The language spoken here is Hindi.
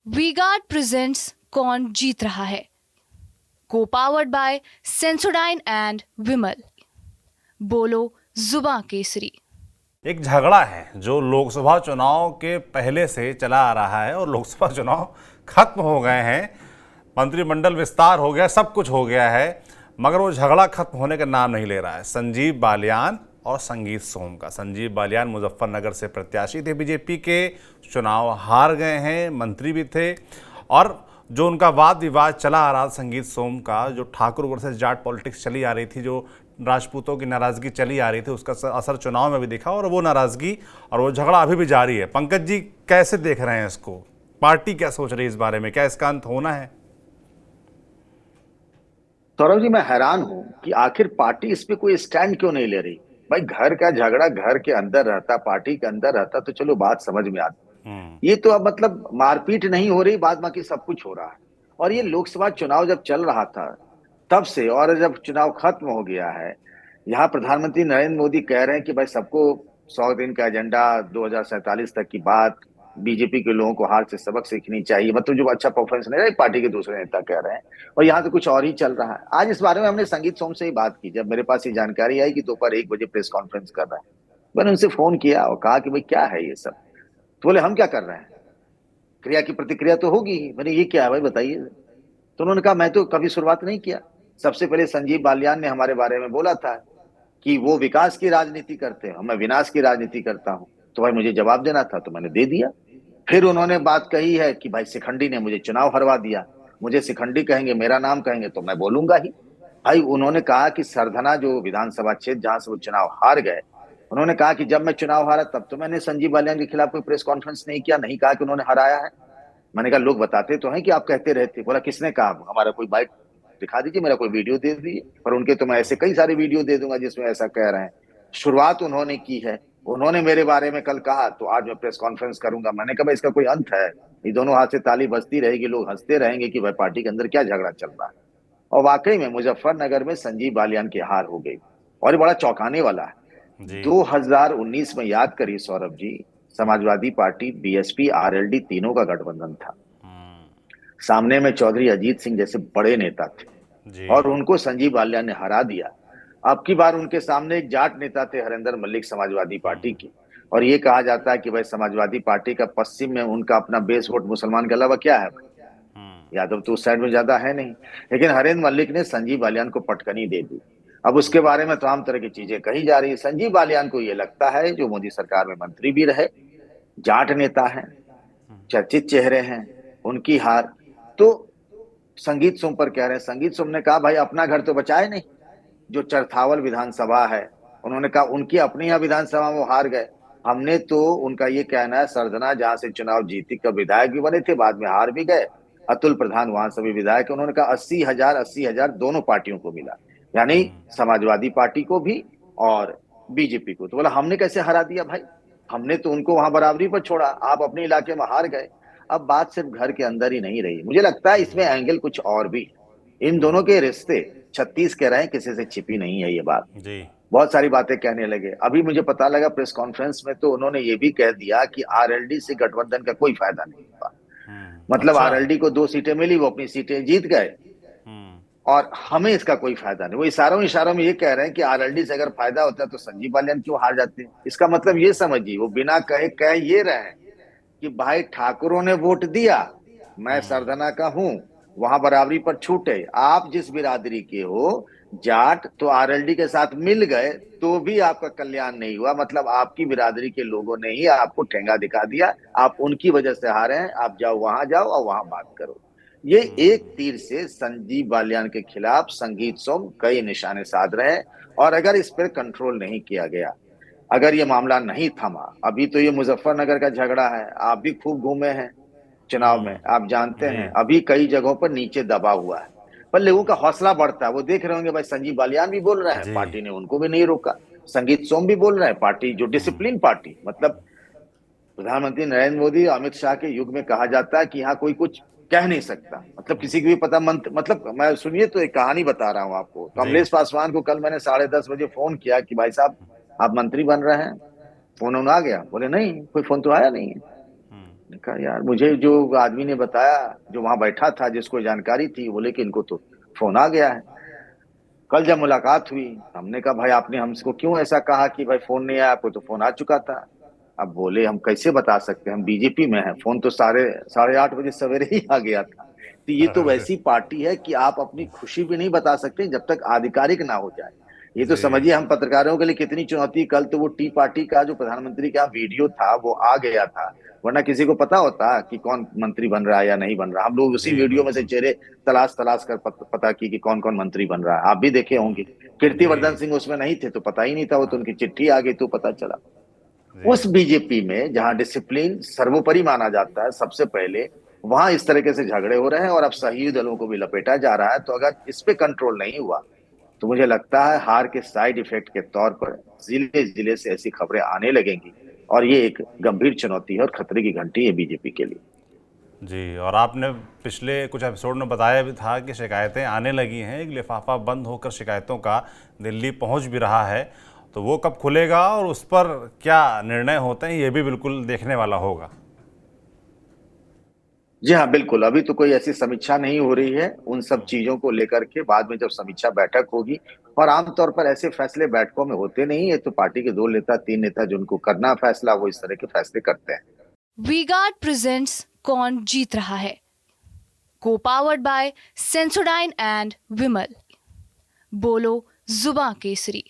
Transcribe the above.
वीगार्ड प्रेजेंट्स कौन जीत रहा है, को पावर्ड बाय सेंसोडाइन एंड विमल। बोलो जुबां केसरी। एक झगड़ा है जो लोकसभा चुनाव के पहले से चला आ रहा है और लोकसभा चुनाव खत्म हो गए हैं, मंत्रिमंडल विस्तार हो गया, सब कुछ हो गया है, मगर वो झगड़ा खत्म होने का नाम नहीं ले रहा है। संजीव बालियान और संगीत सोम का। संजीव बालियान मुजफ्फरनगर से प्रत्याशी थे बीजेपी के, चुनाव हार गए हैं, मंत्री भी थे, और जो उनका वाद विवाद चला आ रहा था संगीत सोम का, जो ठाकुर वर्सेस जाट पॉलिटिक्स चली आ रही थी, जो राजपूतों की नाराजगी चली आ रही थी, उसका असर चुनाव में भी दिखा और वो नाराजगी और वो झगड़ा अभी भी जारी है। पंकज जी कैसे देख रहे हैं इसको? पार्टी क्या सोच रही है इस बारे में? क्या इसका अंत होना है? सौरभ जी, मैं हैरान हूं कि आखिर पार्टी इस पे कोई स्टैंड क्यों नहीं ले रही। भाई, घर का झगड़ा घर के अंदर रहता, पार्टी के अंदर रहता तो चलो बात समझ में आती। ये तो अब मतलब मारपीट नहीं हो रही, बाद बाकी सब कुछ हो रहा है। और ये लोकसभा चुनाव जब चल रहा था तब से, और जब चुनाव खत्म हो गया है, यहाँ प्रधानमंत्री नरेंद्र मोदी कह रहे हैं कि भाई सबको 100 दिन का एजेंडा, 2047 तक की बात, बीजेपी के लोगों को हार से सबक सीखनी चाहिए। मतलब जो अच्छा परफॉर्मेंस नहीं रहा, पार्टी के दूसरे नेता कह रहे हैं, और यहाँ तो कुछ और ही चल रहा है। आज इस बारे में हमने संगीत सोम से ही बात की। जब मेरे पास ये जानकारी आई कि दोपहर 1 बजे प्रेस कॉन्फ्रेंस कर रहा है, मैंने उनसे फोन किया और कहा कि भाई क्या है ये सब। तो बोले हम क्या कर रहे हैं, क्रिया की प्रतिक्रिया तो होगी ही। मैंने ये क्या है भाई बताइए। तो उन्होंने कहा मैं तो कभी शुरुआत नहीं किया। सबसे पहले संजीव बालियान ने हमारे बारे में बोला था कि वो विकास की राजनीति करते हैं, मैं विनाश की राजनीति करता हूं। तो भाई मुझे जवाब देना था तो मैंने दे दिया। फिर उन्होंने बात कही है कि भाई शिखंडी ने मुझे चुनाव हरवा दिया, मुझे शिखंडी कहेंगे, मेरा नाम कहेंगे तो मैं बोलूंगा ही। भाई उन्होंने कहा कि सरधना जो विधानसभा क्षेत्र जहां से वो चुनाव हार गए, उन्होंने कहा कि जब मैं चुनाव हारा तब तो मैंने संजीव बालियान के खिलाफ कोई प्रेस कॉन्फ्रेंस नहीं किया, नहीं कहा कि उन्होंने हराया है। मैंने कहा लोग बताते तो हैं कि आप कहते रहते। बोला किसने कहा, हमारा कोई बाइट दिखा दीजिए, मेरा कोई वीडियो दे दीजिए। पर उनके तो मैं ऐसे कई सारे वीडियो दे दूंगा जिसमें ऐसा कह रहे हैं। शुरुआत उन्होंने की है, उन्होंने मेरे बारे में कल कहा तो आज मैं प्रेस कॉन्फ्रेंस करूंगा। मैंने कहा इसका कोई अंत है? ये दोनों हाथ से ताली बजती रहेगी, लोग हंसते रहेंगे कि भाई पार्टी के अंदर क्या झगड़ा चल रहा है। और वाकई में मुजफ्फरनगर में संजीव बालियान की हार हो गई, और ये बड़ा चौंकाने वाला है। जी। 2019 में याद करिए Saurabh ji, Samajwadi party, BSP, RLD तीनों का गठबंधन था। सामने में चौधरी अजीत सिंह जैसे बड़े नेता थे जी। और उनको संजीव बालियान ने हरा दिया। अब की बार उनके सामने एक जाट नेता थे, हरेंद्र मल्लिक, समाजवादी पार्टी की। और ये कहा जाता है कि भाई समाजवादी पार्टी का पश्चिम में उनका अपना बेस वोट मुसलमान के अलावा क्या है भाई, यादव तो उस साइड में ज्यादा है नहीं। लेकिन हरेंद्र मल्लिक ने संजीव बालियान को पटकनी दे दी। अब उसके बारे में तमाम तरह की चीजें कही जा रही है। संजीव बालियान को ये लगता है, जो मोदी सरकार में मंत्री भी रहे, जाट नेता है, चर्चित चेहरे हैं, उनकी हार। तो संगीत सोम पर कह रहे हैं, संगीत सोम ने कहा भाई अपना घर तो बचाए नहीं। जो चरथावल विधानसभा है, उन्होंने कहा उनकी अपनी यहाँ विधानसभा में वो हार गए। हमने तो, उनका ये कहना है, सरधना जहां से चुनाव जीती, का विधायक भी बने थे, बाद में हार भी गए। अतुल प्रधान वहां से भी विधायक। उन्होंने कहा 80,000 दोनों पार्टियों को मिला, यानी समाजवादी पार्टी को भी और बीजेपी को। तो बोला हमने कैसे हरा दिया भाई, हमने तो उनको वहां बराबरी पर छोड़ा, आप अपने इलाके में हार गए। अब बात सिर्फ घर के अंदर ही नहीं रही, मुझे लगता है इसमें एंगल कुछ और भी है। इन दोनों के रिश्ते 36 कह रहे हैं, किसी से छिपी नहीं है ये बात। जी। बहुत सारी बातें कहने लगे। अभी मुझे पता लगा प्रेस कॉन्फ्रेंस में तो उन्होंने ये भी कह दिया कि आरएलडी से गठबंधन का कोई फायदा नहीं हुआ। मतलब अच्छा। आरएलडी को 2 सीटें मिली, वो अपनी सीटें जीत गए, और हमें इसका कोई फायदा नहीं। वो इशारों इशारों में ये कह रहे हैं कि आरएलडी से अगर फायदा होता है तो संजीव बालियान क्यों हार जाते हैं। इसका मतलब ये समझिए, वो बिना कहे कह ये रहे हैं कि भाई ठाकुरों ने वोट दिया, मैं सरधना का हूं, वहां बराबरी पर छूटे। आप जिस बिरादरी के हो, जाट, तो आरएलडी के साथ मिल गए तो भी आपका कल्याण नहीं हुआ। मतलब आपकी बिरादरी के लोगों ने ही आपको ठेंगा दिखा दिया, आप उनकी वजह से हारे हैं। आप जाओ वहां, जाओ और वहां बात करो। ये एक तीर से संजीव बालियान के खिलाफ संगीत सोम कई निशाने साध रहे हैं। और अगर इस पर कंट्रोल नहीं किया गया, अगर ये मामला नहीं थमा, अभी तो ये मुजफ्फरनगर का झगड़ा है, आप भी खूब घूमे हैं चुनाव में, आप जानते जी। हैं अभी कई जगहों पर नीचे दबा हुआ है, पर लोगों का हौसला बढ़ता है। वो देख रहे होंगे भाई संजीव बालियान भी बोल रहे हैं, जी। पार्टी ने उनको भी नहीं रोका। संगीत सोम भी बोल रहे हैं, पार्टी जो डिसिप्लिन पार्टी, मतलब प्रधानमंत्री नरेंद्र मोदी, अमित शाह के युग में कहा जाता है कि यहाँ कोई कुछ कह नहीं सकता, मतलब किसी को भी पता मतलब मैं सुनिए तो एक कहानी बता रहा हूँ आपको। जी। कमलेश पासवान को कल मैंने 10:30 बजे फोन किया कि भाई साहब आप मंत्री बन रहे हैं, फोन आ गया? बोले नहीं, कोई फोन तो आया नहीं है। कहा यार मुझे जो आदमी ने बताया, जो वहां बैठा था, जिसको जानकारी थी, बोले कि इनको तो फोन आ गया है। कल जब मुलाकात हुई, हमने कहा भाई आपने हमको क्यों ऐसा कहा कि भाई फोन नहीं आया, आपको तो फोन आ चुका था। अब बोले हम कैसे बता सकते हैं, हम बीजेपी में हैं, फोन तो साढ़े 8 बजे सवेरे ही आ गया था। तो ये तो अरे, वैसी पार्टी है कि आप अपनी खुशी भी नहीं बता सकते जब तक आधिकारिक ना हो जाए। ये तो समझिए जी हम पत्रकारों के लिए कितनी चुनौती। कल तो वो टी पार्टी का जो प्रधानमंत्री का वीडियो था वो आ गया था, वरना किसी को पता होता कि कौन मंत्री बन रहा है या नहीं बन रहा। हम लोग उसी जी वीडियो में से बिल्कुल। चेहरे तलाश तलाश कर पता की कि कौन कौन मंत्री बन रहा है। आप भी देखे होंगे, कीर्तिवर्धन जी सिंह उसमें नहीं थे तो पता ही नहीं था, वो तो उनकी चिट्ठी आ गई तो पता चला। जी उस बीजेपी में जहां डिसिप्लिन सर्वोपरि माना जाता है सबसे पहले, वहां इस तरीके से झगड़े हो रहे हैं और अब सहयोगी दलों को भी लपेटा जा रहा है। तो अगर इस पे कंट्रोल नहीं हुआ तो मुझे लगता है हार के साइड इफेक्ट के तौर पर जिले जिले से ऐसी खबरें आने लगेंगी, और ये एक गंभीर चुनौती है और खतरे की घंटी है बीजेपी के लिए। जी। और आपने पिछले कुछ एपिसोड में बताया भी था कि शिकायतें आने लगी हैं, एक लिफाफा बंद होकर शिकायतों का दिल्ली पहुंच भी रहा है। तो वो कब खुलेगा और उस पर क्या निर्णय होते हैं, ये भी बिल्कुल देखने वाला होगा। जी हाँ बिल्कुल, अभी तो कोई ऐसी समीक्षा नहीं हो रही है उन सब चीजों को लेकर के। बाद में जब समीक्षा बैठक होगी, और आमतौर पर ऐसे फैसले बैठकों में होते नहीं है, तो पार्टी के 2 नेता 3 नेता जिनको करना फैसला वो इस तरह के फैसले करते हैं। वीगार्ड प्रेजेंट्स कौन जीत रहा है, को पावर्ड बाय सेंसोडाइन एंड विमल। बोलो जुबां केसरी।